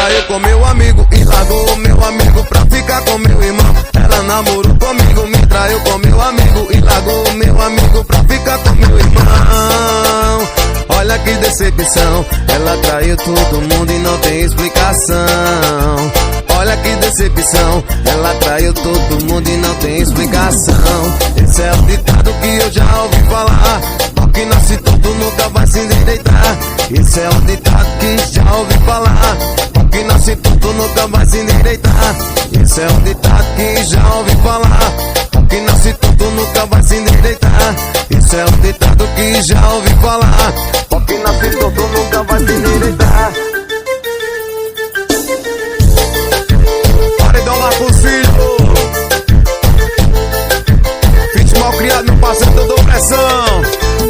traiu com meu amigo e largou meu amigo pra ficar com meu irmão. Ela namorou comigo, me traiu com meu amigo e largou meu amigo pra ficar com meu irmão. Olha que decepção, ela traiu todo mundo e não tem explicação. Olha que decepção, ela traiu todo mundo e não tem explicação. Esse é o ditado que eu já ouvi falar: pau que nasce torto nunca vai se endireitar. Esse é o ditado que já ouvi falar: pau que nasce torto nunca vai se endireitar. Esse é o ditado que já ouvi falar: pau que nasce torto nunca vai se endireitar. Esse é o ditado que já ouvi falar: pau que nasce torto nunca vai se endireitar. Paredão Marcos Filho, fit mal criado, meu parceiro, eu dou pressão.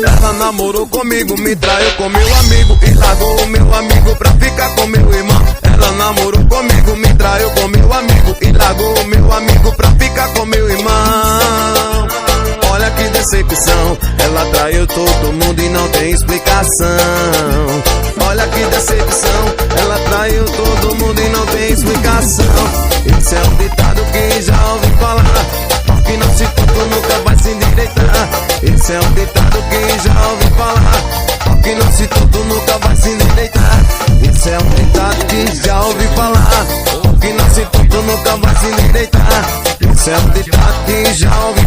Ela namorou comigo, me traiu com meu amigo e largou o meu amigo pra ficar com meu irmão. Ela namorou comigo, me traiu com meu amigo e largou o meu amigo pra ficar com meu irmão. Olha que decepção, ela traiu todo mundo e não tem explicação. Olha que decepção, ela traiu todo mundo e não tem explicação. Esse é um ditado que já ouvi falar: pau que não se torto nunca vai se endireitar. Esse é um ditado que já ouvi falar: pau que não se torto nunca vai se endireitar. Esse é um ditado que já ouvi falar: pau que não se torto nunca vai se endireitar. Esse é um ditado que já ouvi